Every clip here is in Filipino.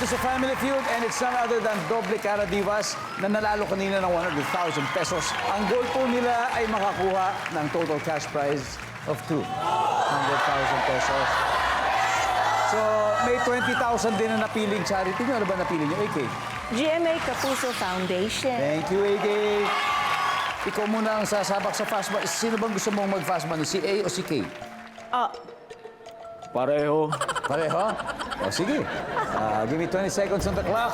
dito sa Family Feud and it's none other than Doble Cara Divas na nanalo kanina ng 100,000 pesos. Ang goal po nila ay makakuha ng total cash prize of 200,000 pesos. So, may 20,000 din na napiling charity. Ano ba napili niyo, AK? GMA Kapuso Foundation. Thank you, AK. Ikaw muna ang sasabak sa fast money. Sino bang gusto mong mag-fast money? Si A o si K? Pareho. Pareho? O, sige. Give me 20 seconds on the clock.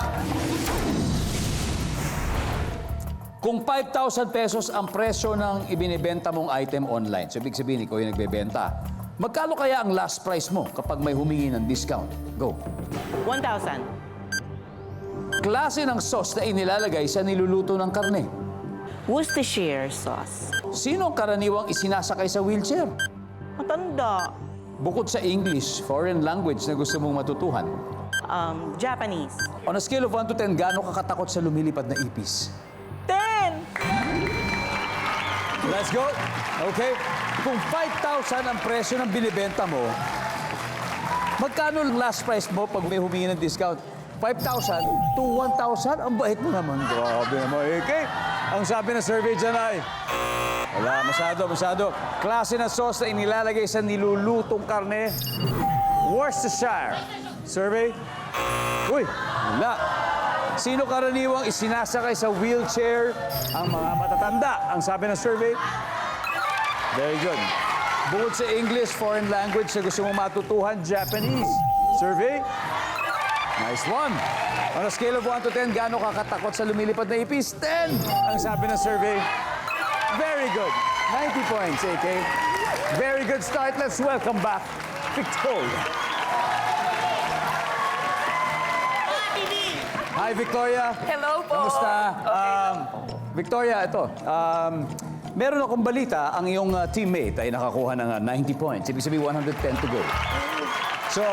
Kung 5,000 pesos ang presyo ng ibinibenta mong item online, so ibig sabihin, ikaw yung nagbebenta, magkano kaya ang last price mo kapag may humingi ng discount? Go. 1,000. Klase ng sauce na inilalagay sa niluluto ng karne. Worcestershire sauce. Sino ang karaniwang isinasakay sa wheelchair? Matanda. Bukod sa English, foreign language na gusto mong matutuhan. Japanese. On a scale of 1 to 10, gaano ka katakot sa lumilipad na ipis? 10. Let's go. Okay. Kung 5,000 ang presyo ng binibenta mo, magkano ang last price mo pag may humingi ng discount? 5,000 to 1,000? Ang bait mo naman. Grabe naman, okay? Ang sabi ng survey dyan ay, wala, masyado. Klase ng sauce na inilalagay sa nilulutong karne, Worcestershire. Survey? Uy, wala. Sino karaniwang isinasakay sa wheelchair? Ang mga matatanda. Ang sabi ng survey? Very good. Bukod sa English, foreign language na gusto mong matutuhan, Japanese. Survey? Nice one. On a scale of 1 to 10, gaano ka katakot sa lumilipad na ipis? 10! Ang sabi ng survey? Very good. 90 points, AK. Very good start. Let's welcome back Victoria. Hi, Victoria. Hello po. Kamusta? Victoria, ito. Meron akong balita, ang iyong teammate ay nakakuha ng 90 points. Ibig sabihin, 110 to go. So,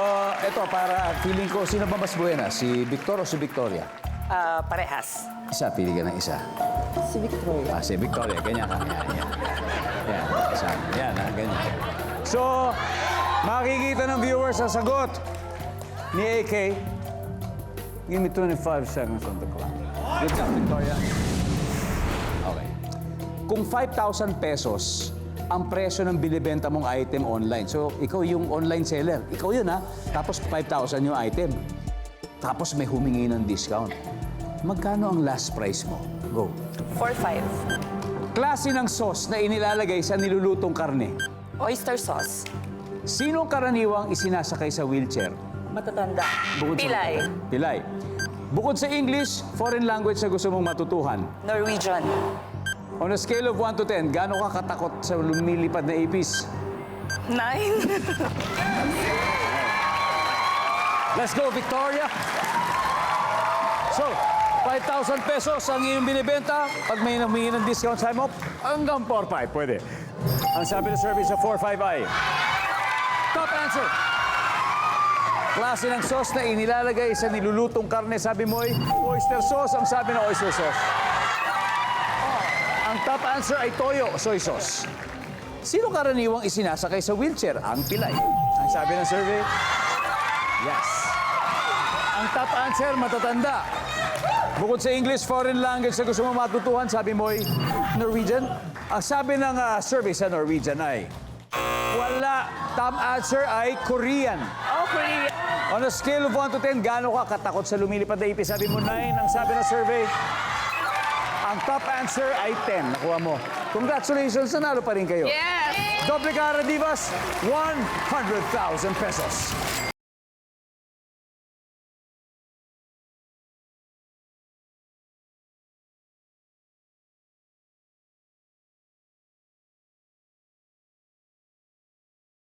ito, para feeling ko, sino ba mas buena? Si Victor o si Victoria? Parehas. Isa, pili ka ng isa. Si Victoria. Si Victoria, ganyan ka. Yan, isa. Yan, ganyan. So, makikita ng viewers sa sagot ni AK. Give me 25 seconds on the clock. Good job, Victoria. Okay. Kung 5,000 pesos ang presyo ng binibenta mong item online. So, ikaw yung online seller. Ikaw yun, ha? Tapos 5,000 yung item. Tapos may humingi ng discount. Magkano ang last price mo? Go. 4-5. Klase ng sauce na inilalagay sa nilulutong karne. Oyster sauce. Sino karaniwang isinasakay sa wheelchair? Matatanda. Bukod sa- Pilay. Pilay. Bukod sa English, foreign language na gusto mong matutuhan. Norwegian. On a scale of 1 to 10, gaano ka katakot sa lumilipad na ipis? 9. Let's go, Victoria! So, 5,000 pesos ang iyong binibenta. Pag may humingi ng discount sa mo, hanggang 4-5, pwede. Ang sabi ng survey sa 4-5 ay, top answer! Klase ng sauce na inilalagay sa nilulutong karne, sabi mo ay oyster sauce. Ang sabi ng oyster sauce. Ang top answer ay toyo o soy sauce. Sino karaniwang isinasakay sa wheelchair? Ang pilay. Ang sabi ng survey? Yes. Ang top answer, matatanda. Bukod sa English, foreign language na gusto mo matutuhan, sabi mo ay Norwegian. Ang sabi ng survey sa Norwegian ay wala. Top answer ay Korean. Oh, Korea. On a scale of 1 to 10, gaano ka katakot sa lumilipad na ipis? Sabi mo 9. Ang sabi ng survey, ang top answer ay 10. Nakuha mo. Congratulations, nanalo pa rin kayo. Yes! Doble Cara Divas, 100,000 pesos.